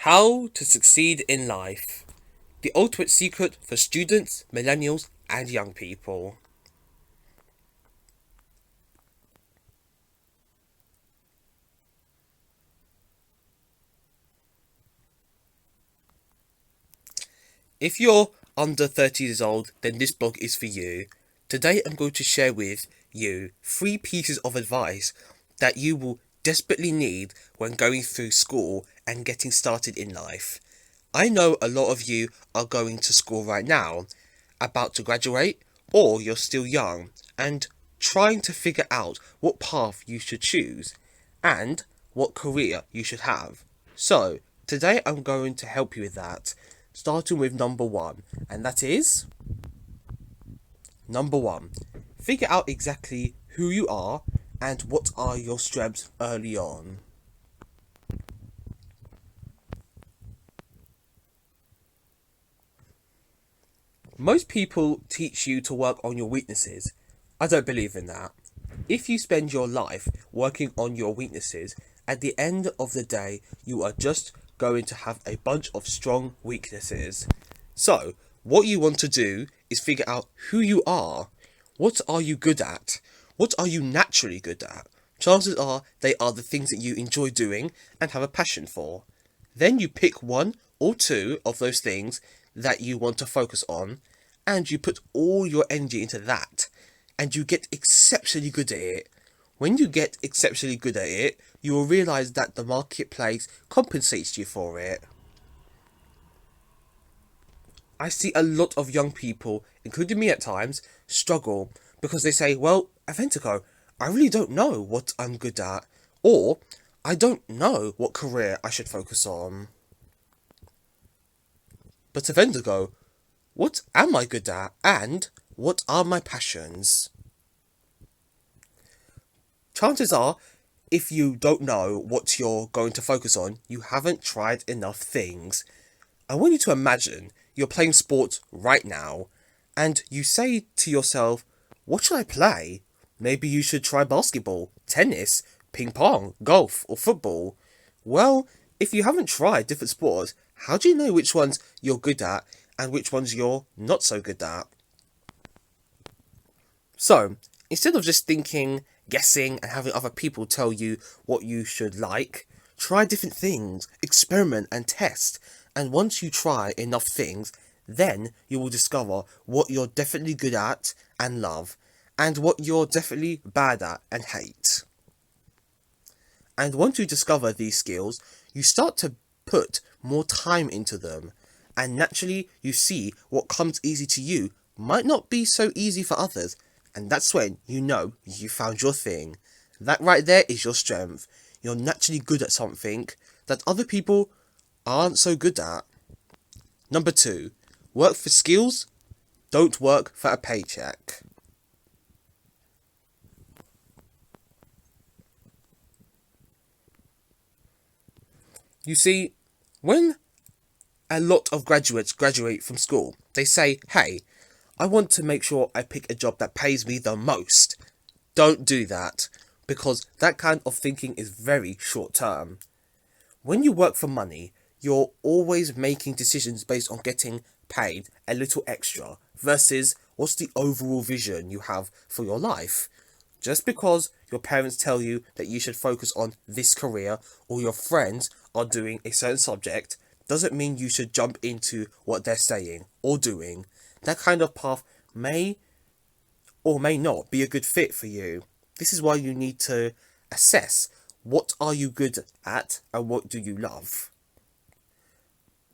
How to succeed in life. The ultimate secret for students, millennials, and young people. If you're under 30 years old, then this blog is for you. Today I'm going to share with you 3 pieces of advice that you will desperately need when going through school and getting started in life. I know a lot of you are going to school right now, about to graduate, or you're still young and trying to figure out what path you should choose and what career you should have. So, today I'm going to help you with that, starting with number 1, and that is number 1. Figure out exactly who you are and what are your strengths early on. Most people teach you to work on your weaknesses. I don't believe in that. If you spend your life working on your weaknesses, at the end of the day, you are just going to have a bunch of strong weaknesses. So, what you want to do is figure out who you are. What are you good at? What are you naturally good at? Chances are they are the things that you enjoy doing and have a passion for. Then you pick 1 or 2 of those things that you want to focus on, and you put all your energy into that, and you get exceptionally good at it. When you get exceptionally good at it, you will realise that the marketplace compensates you for it. I see a lot of young people, including me at times, struggle because they say, well, Aventico, I really don't know what I'm good at, or I don't know what career I should focus on. But Aventico, what am I good at, and what are my passions? Chances are, if you don't know what you're going to focus on, you haven't tried enough things. I want you to imagine you're playing sports right now, and you say to yourself, what should I play? Maybe you should try basketball, tennis, ping pong, golf, or football. Well, if you haven't tried different sports, how do you know which ones you're good at and which ones you're not so good at? So, instead of just thinking, guessing, and having other people tell you what you should like, try different things, experiment and test. And once you try enough things, then you will discover what you're definitely good at and love, and what you're definitely bad at and hate. And once you discover these skills, you start to put more time into them, and naturally you see what comes easy to you might not be so easy for others, and that's when you know you found your thing. That right there is your strength. You're naturally good at something that other people aren't so good at. Number 2, work for skills, don't work for a paycheck. You see, when a lot of graduates graduate from school, they say, hey, I want to make sure I pick a job that pays me the most. Don't do that, because that kind of thinking is very short term. When you work for money, you're always making decisions based on getting paid a little extra versus what's the overall vision you have for your life. Just because your parents tell you that you should focus on this career or your friends are doing a certain subject doesn't mean you should jump into what they're saying or doing. That kind of path may or may not be a good fit for you. This is why you need to assess what are you good at and what do you love.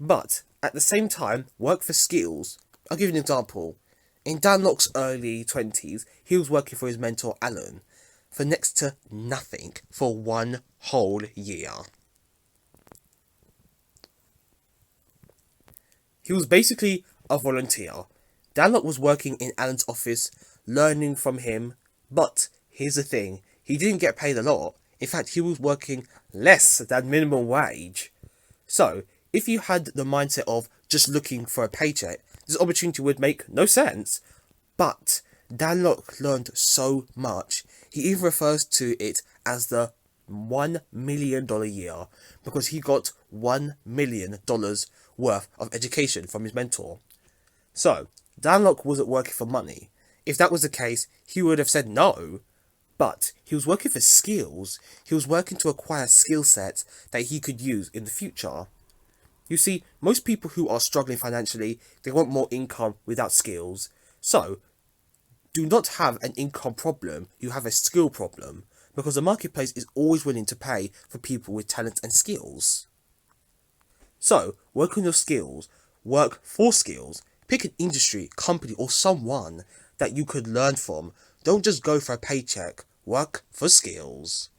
But at the same time, work for skills. I'll give you an example. In Dan Locke's early 20s, he was working for his mentor Alan for next to nothing for 1 whole year. He was basically a volunteer. Dan Locke was working in Alan's office, learning from him, but here's the thing, he didn't get paid a lot. In fact, he was working less than minimum wage. So, if you had the mindset of just looking for a paycheck, this opportunity would make no sense. But Dan Locke learned so much. He even refers to it as the $1 million year, because he got $1 million worth of education from his mentor. So, Danlock wasn't working for money. If that was the case, he would have said no. But he was working for skills. He was working to acquire skill sets that he could use in the future. You see, most people who are struggling financially, they want more income without skills. So, do not have an income problem, you have a skill problem. Because the marketplace is always willing to pay for people with talent and skills. So, work on your skills, work for skills, pick an industry, company, or someone that you could learn from. Don't just go for a paycheck, work for skills.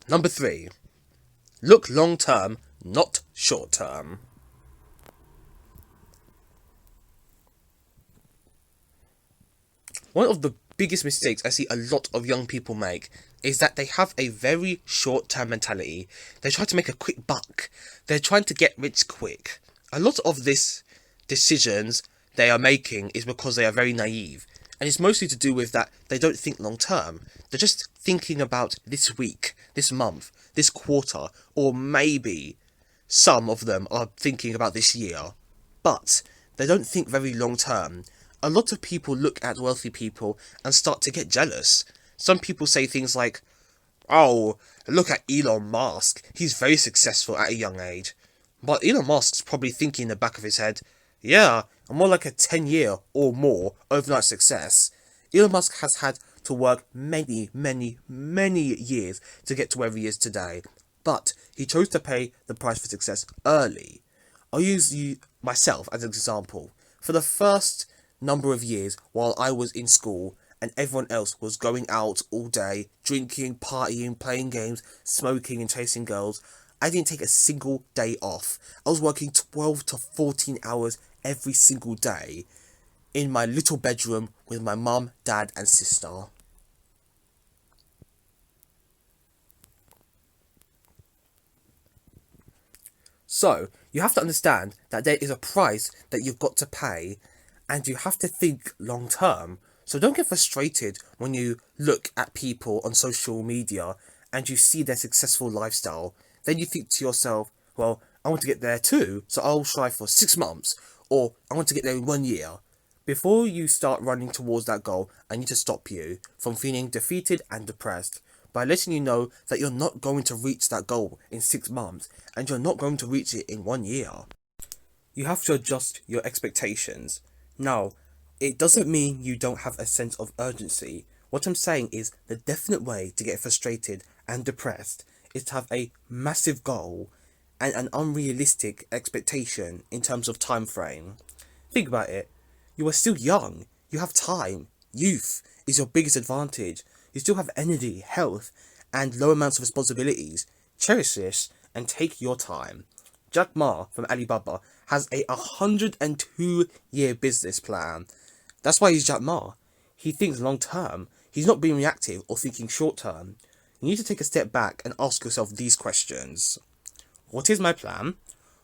Number 3. Look long term, not short term. One of the biggest mistakes I see a lot of young people make is that they have a very short-term mentality. They try to make a quick buck. They're trying to get rich quick. A lot of these decisions they are making is because they are very naive. And it's mostly to do with that they don't think long-term. They're just thinking about this week, this month, this quarter, or maybe some of them are thinking about this year. But they don't think very long-term. A lot of people look at wealthy people and start to get jealous. Some people say things like, "Oh, look at Elon Musk. He's very successful at a young age." But Elon Musk's probably thinking in the back of his head, "Yeah, I'm more like a 10-year or more overnight success." Elon Musk has had to work many, many, many years to get to where he is today. But he chose to pay the price for success early. I'll use myself as an example. For the first number of years while I was in school and everyone else was going out all day, drinking, partying, playing games, smoking and chasing girls, I didn't take a single day off. I was working 12 to 14 hours every single day in my little bedroom with my mum, dad and sister. So, you have to understand that there is a price that you've got to pay and you have to think long term. So don't get frustrated when you look at people on social media and you see their successful lifestyle. Then you think to yourself, well, I want to get there too, so I'll strive for 6 months, or I want to get there in 1 year. Before you start running towards that goal, I need to stop you from feeling defeated and depressed by letting you know that you're not going to reach that goal in 6 months and you're not going to reach it in 1 year. You have to adjust your expectations. Now, it doesn't mean you don't have a sense of urgency. What I'm saying is the definite way to get frustrated and depressed is to have a massive goal and an unrealistic expectation in terms of time frame. Think about it. You are still young. You have time. Youth is your biggest advantage. You still have energy, health, and low amounts of responsibilities. Cherish this and take your time. Jack Ma from Alibaba has a 102-year business plan. That's why he's Jack Ma. He thinks long term. He's not being reactive or thinking short term. You need to take a step back and ask yourself these questions. What is my plan?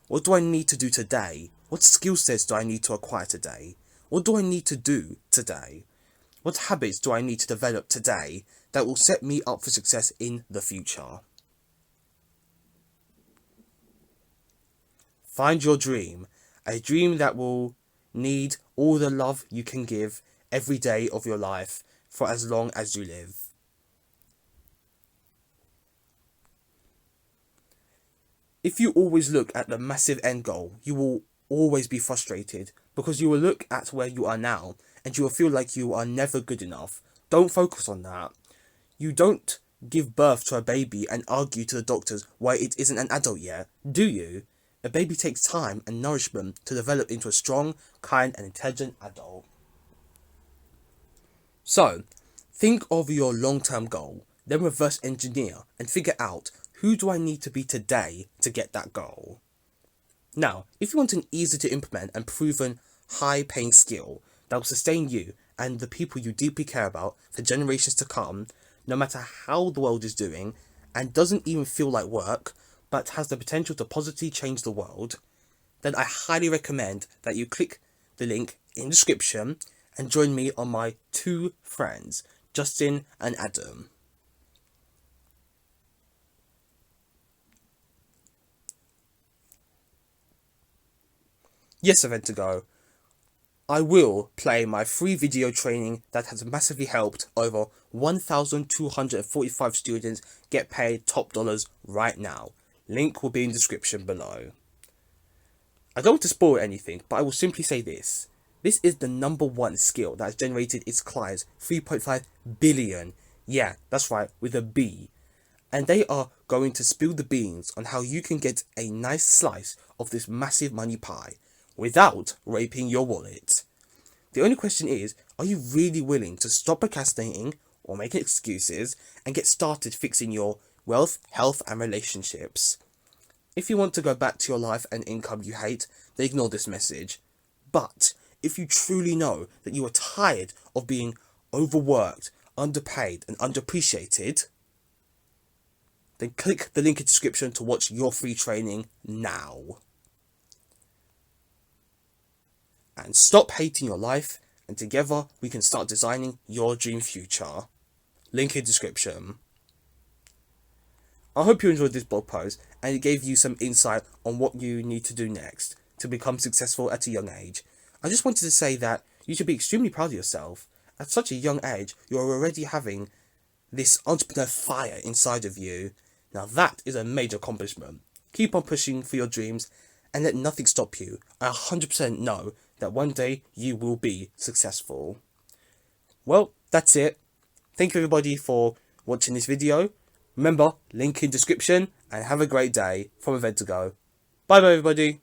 What do I need to do today? What skill sets do I need to acquire today? What do I need to do today? What habits do I need to develop today that will set me up for success in the future? Find your dream, a dream that will need all the love you can give every day of your life for as long as you live. If you always look at the massive end goal, you will always be frustrated because you will look at where you are now and you will feel like you are never good enough. Don't focus on that. You don't give birth to a baby and argue to the doctors why it isn't an adult yet, do you? A baby takes time and nourishment to develop into a strong, kind and intelligent adult. So, think of your long-term goal, then reverse engineer and figure out who do I need to be today to get that goal. Now, if you want an easy to implement and proven high-paying skill that will sustain you and the people you deeply care about for generations to come, no matter how the world is doing, and doesn't even feel like work, but has the potential to positively change the world, then I highly recommend that you click the link in the description and join me on my 2 friends, Justin and Adam. Yes, Aventigo, I will play my free video training that has massively helped over 1,245 students get paid top dollars right now. Link will be in the description below. I don't want to spoil anything, but I will simply say this. This is the number one skill that has generated its clients 3.5 billion. Yeah, that's right, with a B. And they are going to spill the beans on how you can get a nice slice of this massive money pie without raping your wallet. The only question is, are you really willing to stop procrastinating or making excuses and get started fixing your wealth, health, and relationships? If you want to go back to your life and income you hate, then ignore this message. But if you truly know that you are tired of being overworked, underpaid, and underappreciated, then click the link in the description to watch your free training now. And stop hating your life, and together we can start designing your dream future. Link in description. I hope you enjoyed this blog post and it gave you some insight on what you need to do next to become successful at a young age. I just wanted to say that you should be extremely proud of yourself. At such a young age, you're already having this entrepreneur fire inside of you. Now that is a major accomplishment. Keep on pushing for your dreams and let nothing stop you. I 100% know that one day you will be successful. Well, that's it. Thank you everybody for watching this video. Remember, link in description, and have a great day from Aventigo. Bye bye everybody.